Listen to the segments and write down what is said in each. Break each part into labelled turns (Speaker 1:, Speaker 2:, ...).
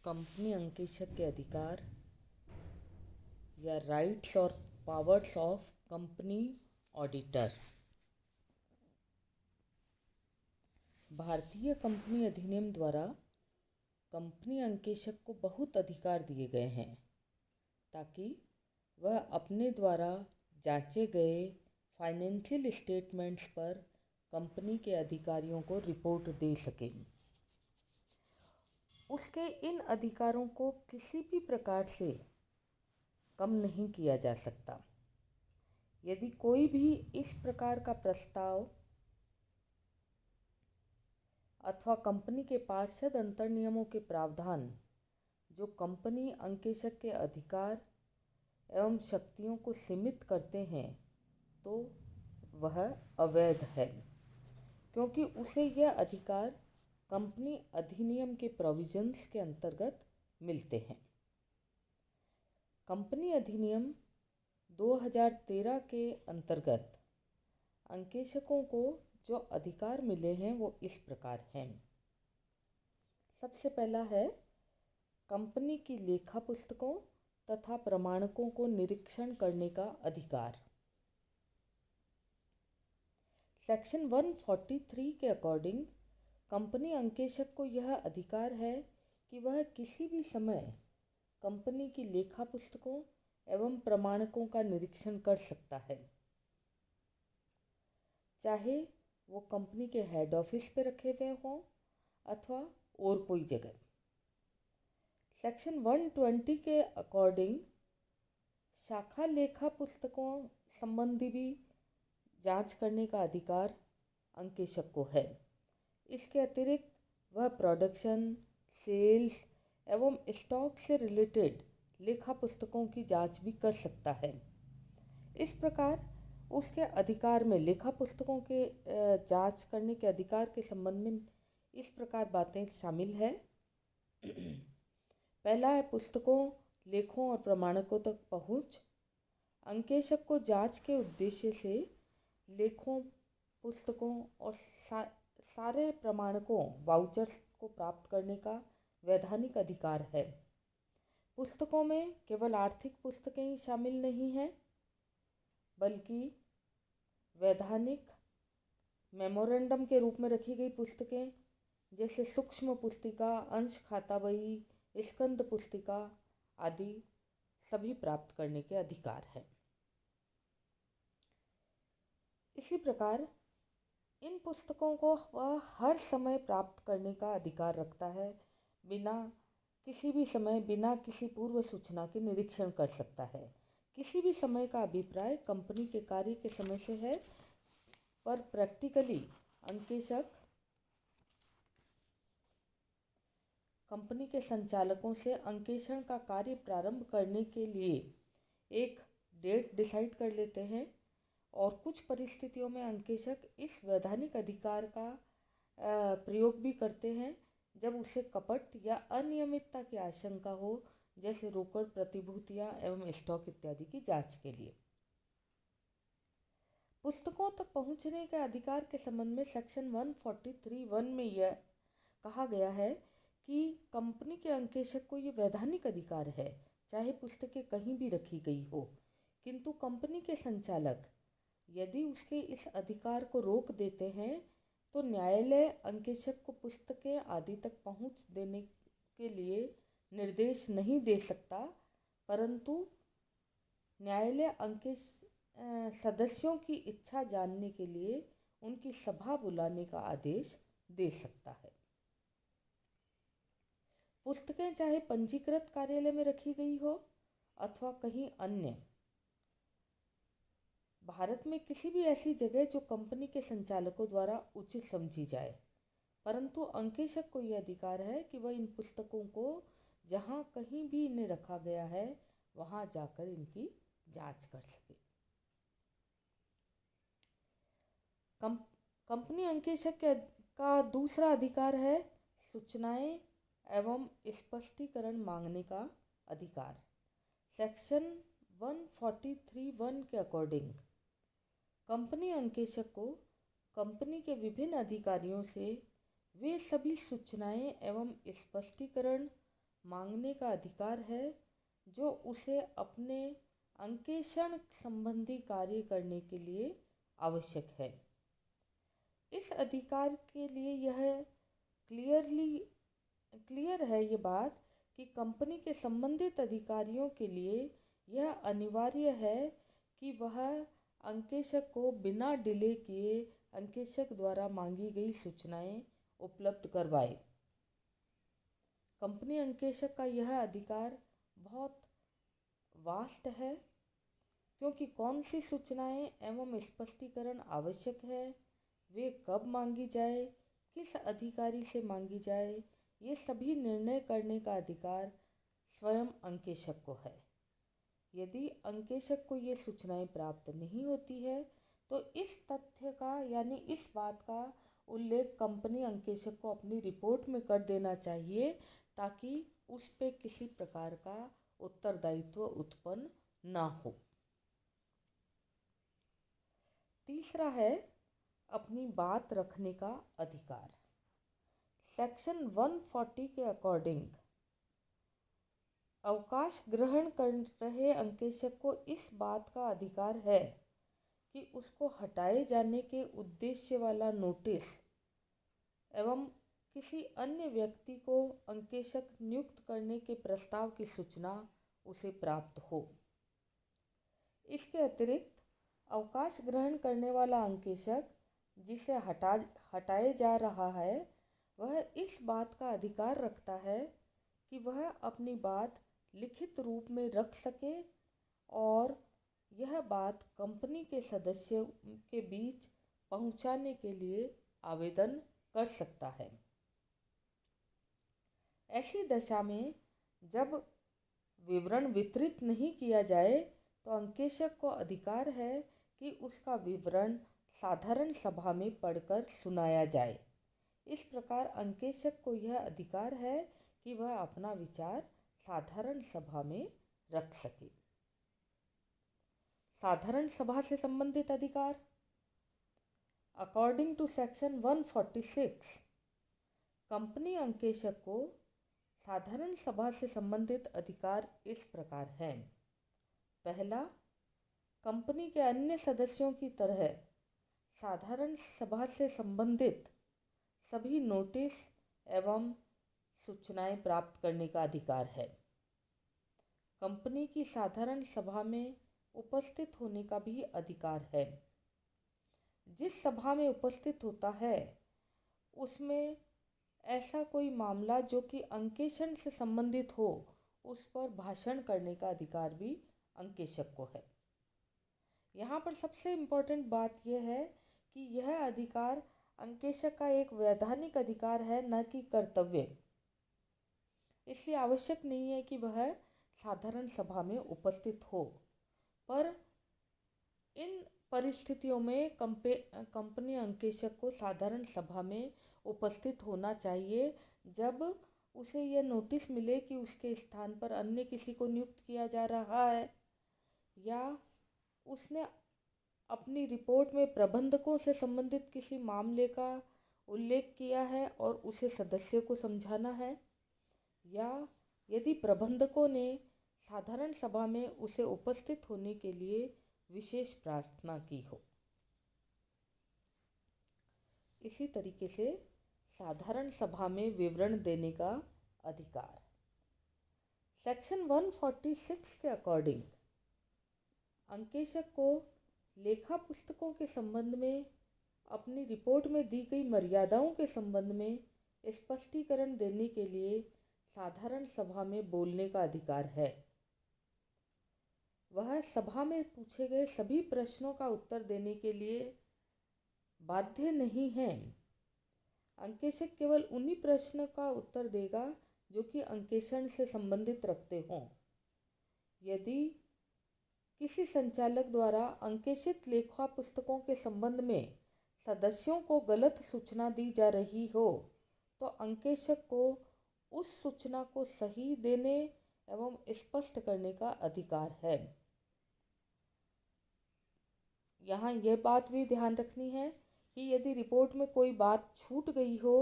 Speaker 1: Company अंकेक्षक के अधिकार या राइट्स और पावर्स ऑफ कंपनी ऑडिटर। भारतीय कंपनी अधिनियम द्वारा कंपनी अंकेक्षक को बहुत अधिकार दिए गए हैं ताकि वह अपने द्वारा जांचे गए फाइनेंशियल स्टेटमेंट्स पर कंपनी के अधिकारियों को रिपोर्ट दे सके। उसके इन अधिकारों को किसी भी प्रकार से कम नहीं किया जा सकता। यदि कोई भी इस प्रकार का प्रस्ताव अथवा कंपनी के पार्षद अंतर्नियमों के प्रावधान जो कंपनी अंकेक्षक के अधिकार एवं शक्तियों को सीमित करते हैं तो वह अवैध है, क्योंकि उसे यह अधिकार कंपनी अधिनियम के प्रोविजंस के अंतर्गत मिलते हैं। कंपनी अधिनियम 2013 के अंतर्गत अंकेक्षकों को जो अधिकार मिले हैं वो इस प्रकार हैं। सबसे पहला है कंपनी की लेखा पुस्तकों तथा प्रमाणकों को निरीक्षण करने का अधिकार। सेक्शन 143 के अकॉर्डिंग कंपनी अंकेक्षक को यह अधिकार है कि वह किसी भी समय कंपनी की लेखा पुस्तकों एवं प्रमाणकों का निरीक्षण कर सकता है, चाहे वो कंपनी के हेड ऑफिस पे रखे हुए हों अथवा और कोई जगह। सेक्शन 120 के अकॉर्डिंग शाखा लेखा पुस्तकों संबंधी भी जांच करने का अधिकार अंकेक्षक को है। इसके अतिरिक्त वह प्रोडक्शन, सेल्स एवं स्टॉक से रिलेटेड लेखा पुस्तकों की जांच भी कर सकता है। इस प्रकार उसके अधिकार में लेखा पुस्तकों के जांच करने के अधिकार के संबंध में इस प्रकार बातें शामिल है। पहला है पुस्तकों, लेखों और प्रमाणकों तक पहुंच। अंकेक्षक को जांच के उद्देश्य से लेखों, पुस्तकों और सारे प्रमाणकों, वाउचर्स को प्राप्त करने का वैधानिक अधिकार है। पुस्तकों में केवल आर्थिक पुस्तकें ही शामिल नहीं हैं, बल्कि वैधानिक मेमोरेंडम के रूप में रखी गई पुस्तकें जैसे सूक्ष्म पुस्तिका, अंश खाता बही, स्कंद पुस्तिका आदि सभी प्राप्त करने के अधिकार है। इसी प्रकार इन पुस्तकों को वह हर समय प्राप्त करने का अधिकार रखता है, बिना किसी भी समय, बिना किसी पूर्व सूचना के निरीक्षण कर सकता है। किसी भी समय का अभिप्राय कंपनी के कार्य के समय से है, पर प्रैक्टिकली अंकेक्षक कंपनी के संचालकों से अंकेक्षण का कार्य प्रारंभ करने के लिए एक डेट डिसाइड कर लेते हैं और कुछ परिस्थितियों में अंकेक्षक इस वैधानिक अधिकार का प्रयोग भी करते हैं जब उसे कपट या अनियमितता की आशंका हो, जैसे रोकड़ प्रतिभूतियां एवं स्टॉक इत्यादि की जांच के लिए। पुस्तकों तक पहुंचने के अधिकार के संबंध में सेक्शन 143(1) में यह कहा गया है कि कंपनी के अंकेक्षक को ये वैधानिक अधिकार है, चाहे पुस्तकें कहीं भी रखी गई हो, किंतु कंपनी के संचालक यदि उसके इस अधिकार को रोक देते हैं तो न्यायालय अंकेक्षक को पुस्तकें आदि तक पहुंच देने के लिए निर्देश नहीं दे सकता, परंतु न्यायालय सदस्यों की इच्छा जानने के लिए उनकी सभा बुलाने का आदेश दे सकता है। पुस्तकें चाहे पंजीकृत कार्यालय में रखी गई हो अथवा कहीं अन्य, भारत में किसी भी ऐसी जगह जो कंपनी के संचालकों द्वारा उचित समझी जाए, परंतु अंकेक्षक को यह अधिकार है कि वह इन पुस्तकों को जहाँ कहीं भी इन्हें रखा गया है वहाँ जाकर इनकी जांच कर सके। कंपनी अंकेक्षक का दूसरा अधिकार है सूचनाएं एवं स्पष्टीकरण मांगने का अधिकार। सेक्शन 143(1) के अकॉर्डिंग कंपनी अंकेक्षक को कंपनी के विभिन्न अधिकारियों से वे सभी सूचनाएं एवं स्पष्टीकरण मांगने का अधिकार है जो उसे अपने अंकेक्षण संबंधी कार्य करने के लिए आवश्यक है। इस अधिकार के लिए यह क्लियर है ये बात कि कंपनी के संबंधित अधिकारियों के लिए यह अनिवार्य है कि वह अंकेक्षक को बिना डिले किए अंकेक्षक द्वारा मांगी गई सूचनाएं उपलब्ध करवाए। कंपनी अंकेक्षक का यह अधिकार बहुत वास्ट है, क्योंकि कौन सी सूचनाएं एवं स्पष्टीकरण आवश्यक है, वे कब मांगी जाए, किस अधिकारी से मांगी जाए, ये सभी निर्णय करने का अधिकार स्वयं अंकेक्षक को है। यदि अंकेक्षक को ये सूचनाएं प्राप्त नहीं होती है तो इस तथ्य का यानी इस बात का उल्लेख कंपनी अंकेक्षक को अपनी रिपोर्ट में कर देना चाहिए, ताकि उस पे किसी प्रकार का उत्तरदायित्व उत्पन्न ना हो। तीसरा है अपनी बात रखने का अधिकार। सेक्शन 140 के अकॉर्डिंग अवकाश ग्रहण कर रहे अंकेक्षक को इस बात का अधिकार है कि उसको हटाए जाने के उद्देश्य वाला नोटिस एवं किसी अन्य व्यक्ति को अंकेक्षक नियुक्त करने के प्रस्ताव की सूचना उसे प्राप्त हो। इसके अतिरिक्त अवकाश ग्रहण करने वाला अंकेक्षक जिसे हटाए जा रहा है, वह इस बात का अधिकार रखता है कि वह अपनी बात लिखित रूप में रख सके और यह बात कंपनी के सदस्यों के बीच पहुंचाने के लिए आवेदन कर सकता है। ऐसी दशा में जब विवरण वितरित नहीं किया जाए तो अंकेक्षक को अधिकार है कि उसका विवरण साधारण सभा में पढ़कर सुनाया जाए। इस प्रकार अंकेक्षक को यह अधिकार है कि वह अपना विचार साधारण सभा में रख सके। साधारण सभा से संबंधित अधिकार। अकॉर्डिंग टू सेक्शन 146, कंपनी अंकेक्षक को साधारण सभा से संबंधित अधिकार इस प्रकार हैं। पहला, कंपनी के अन्य सदस्यों की तरह साधारण सभा से संबंधित सभी नोटिस एवं सूचनाएं प्राप्त करने का अधिकार है। कंपनी की साधारण सभा में उपस्थित होने का भी अधिकार है। जिस सभा में उपस्थित होता है उसमें ऐसा कोई मामला जो कि अंकेक्षण से संबंधित हो, उस पर भाषण करने का अधिकार भी अंकेक्षक को है। यहाँ पर सबसे इम्पोर्टेंट बात यह है कि यह अधिकार अंकेक्षक का एक वैधानिक अधिकार है, न कि कर्तव्य। इसलिए आवश्यक नहीं है कि वह साधारण सभा में उपस्थित हो, पर इन परिस्थितियों में कंपनी अंकेक्षक को साधारण सभा में उपस्थित होना चाहिए जब उसे यह नोटिस मिले कि उसके स्थान पर अन्य किसी को नियुक्त किया जा रहा है, या उसने अपनी रिपोर्ट में प्रबंधकों से संबंधित किसी मामले का उल्लेख किया है और उसे सदस्यों को समझाना है, या यदि प्रबंधकों ने साधारण सभा में उसे उपस्थित होने के लिए विशेष प्रार्थना की हो। इसी तरीके से साधारण सभा में विवरण देने का अधिकार। सेक्शन 146 के अकॉर्डिंग अंकेक्षक को लेखा पुस्तकों के संबंध में अपनी रिपोर्ट में दी गई मर्यादाओं के संबंध में स्पष्टीकरण देने के लिए साधारण सभा में बोलने का अधिकार है। वह सभा में पूछे गए सभी प्रश्नों का उत्तर देने के लिए बाध्य नहीं है। अंकेक्षक केवल उन्हीं प्रश्नों का उत्तर देगा जो कि अंकेक्षण से संबंधित रखते हों। यदि किसी संचालक द्वारा अंकेक्षित लेखा पुस्तकों के संबंध में सदस्यों को गलत सूचना दी जा रही हो, तो अंकेक्षक को उस सूचना को सही देने एवं स्पष्ट करने का अधिकार है। यहाँ यह बात भी ध्यान रखनी है कि यदि रिपोर्ट में कोई बात छूट गई हो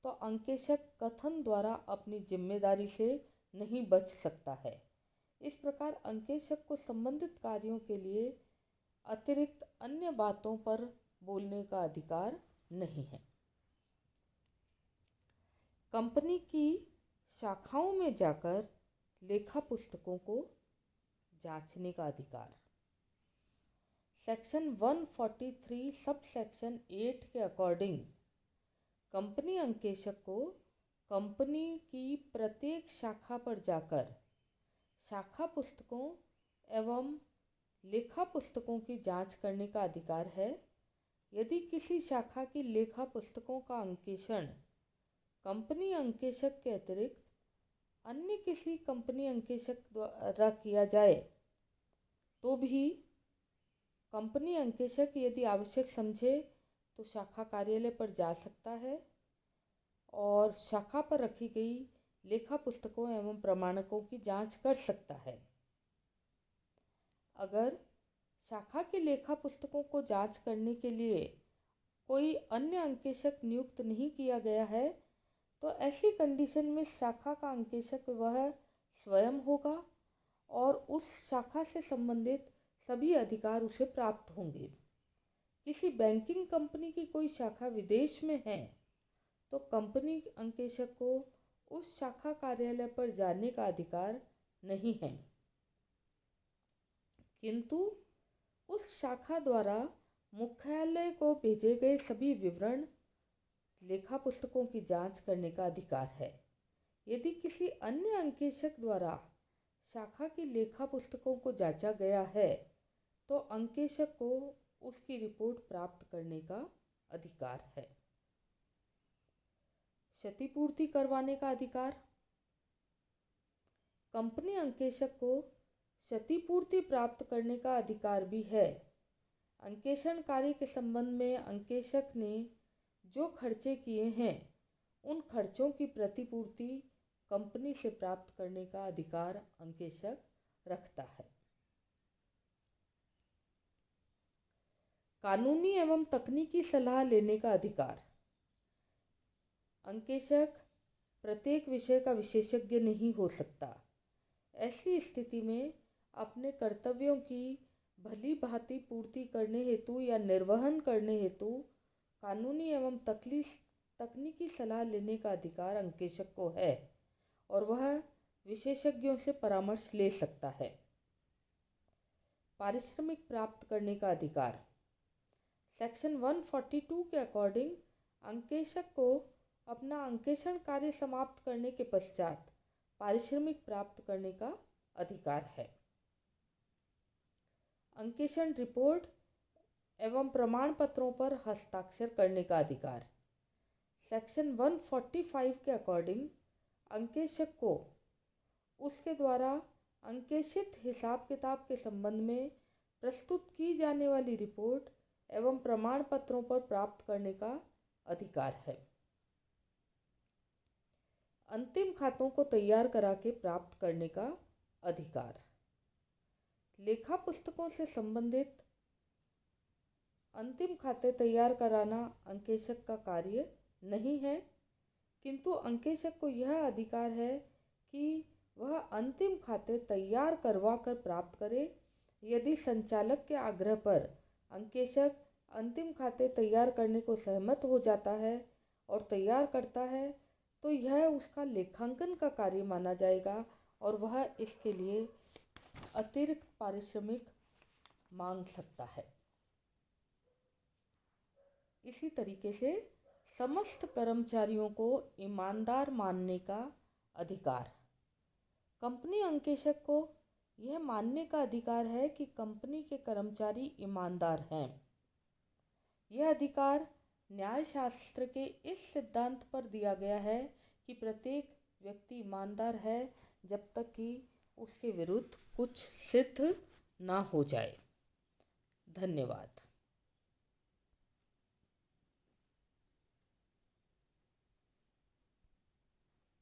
Speaker 1: तो अंकेक्षक कथन द्वारा अपनी जिम्मेदारी से नहीं बच सकता है। इस प्रकार अंकेशक को संबंधित कार्यों के लिए अतिरिक्त अन्य बातों पर बोलने का अधिकार नहीं है। कंपनी की शाखाओं में जाकर लेखा पुस्तकों को जांचने का अधिकार। सेक्शन 143 सब सेक्शन 8 के अकॉर्डिंग कंपनी अंकेशक को कंपनी की प्रत्येक शाखा पर जाकर शाखा पुस्तकों एवं लेखा पुस्तकों की जांच करने का अधिकार है। यदि किसी शाखा की लेखा पुस्तकों का अंकेषण कंपनी अंकेशक के अतिरिक्त अन्य किसी कंपनी अंकेशक द्वारा किया जाए तो भी कंपनी अंकेशक यदि आवश्यक समझे तो शाखा कार्यालय पर जा सकता है और शाखा पर रखी गई लेखा पुस्तकों एवं प्रमाणकों की जांच कर सकता है। अगर शाखा की लेखा पुस्तकों को जांच करने के लिए कोई अन्य अंकेशक नियुक्त नहीं किया गया है तो ऐसी कंडीशन में शाखा का अंकेशक वह स्वयं होगा और उस शाखा से संबंधित सभी अधिकार उसे प्राप्त होंगे। किसी बैंकिंग कंपनी की कोई शाखा विदेश में है तो कंपनी अंकेशक को उस शाखा कार्यालय पर जाने का अधिकार नहीं है, किंतु उस शाखा द्वारा मुख्यालय को भेजे गए सभी विवरण लेखा पुस्तकों की जांच करने का अधिकार है। यदि किसी अन्य अंकेशक द्वारा शाखा की लेखा पुस्तकों को जांचा गया है तो अंकेशक को उसकी रिपोर्ट प्राप्त करने का अधिकार है। क्षतिपूर्ति करवाने का अधिकार। कंपनी अंकेशक को क्षतिपूर्ति प्राप्त करने का अधिकार भी है। अंकेषण कार्य के संबंध में अंकेशक ने जो खर्चे किए हैं उन खर्चों की प्रतिपूर्ति कंपनी से प्राप्त करने का अधिकार अंकेशक रखता है। कानूनी एवं तकनीकी सलाह लेने का अधिकार। अंकेशक प्रत्येक विषय का विशेषज्ञ नहीं हो सकता। ऐसी स्थिति में अपने कर्तव्यों की भली भांति पूर्ति करने हेतु या निर्वहन करने हेतु कानूनी एवं तकनीकी सलाह लेने का अधिकार अंकेशक को है और वह विशेषज्ञों से परामर्श ले सकता है। पारिश्रमिक प्राप्त करने का अधिकार। सेक्शन 142 के अकॉर्डिंग अंकेशक को अपना अंकेषण कार्य समाप्त करने के पश्चात पारिश्रमिक प्राप्त करने का अधिकार है। अंकेषण रिपोर्ट एवं प्रमाण पत्रों पर हस्ताक्षर करने का अधिकार। सेक्शन 145 के अकॉर्डिंग अंकेशक को उसके द्वारा अंकेशित हिसाब किताब के संबंध में प्रस्तुत की जाने वाली रिपोर्ट एवं प्रमाण पत्रों पर प्राप्त करने का अधिकार है। अंतिम खातों को तैयार करा के प्राप्त करने का अधिकार। लेखा पुस्तकों से संबंधित अंतिम खाते तैयार कराना अंकेशक का कार्य नहीं है, किंतु अंकेशक को यह अधिकार है कि वह अंतिम खाते तैयार करवा कर प्राप्त करे। यदि संचालक के आग्रह पर अंकेशक अंतिम खाते तैयार करने को सहमत हो जाता है और तैयार करता है तो यह उसका लेखांकन का कार्य माना जाएगा और वह इसके लिए अतिरिक्त पारिश्रमिक मांग सकता है। इसी तरीके से समस्त कर्मचारियों को ईमानदार मानने का अधिकार। कंपनी अंकेशक को यह मानने का अधिकार है कि कंपनी के कर्मचारी ईमानदार हैं। यह अधिकार न्यायशास्त्र के इस सिद्धांत पर दिया गया है कि प्रत्येक व्यक्ति ईमानदार है जब तक कि उसके विरुद्ध कुछ सिद्ध ना हो जाए। धन्यवाद।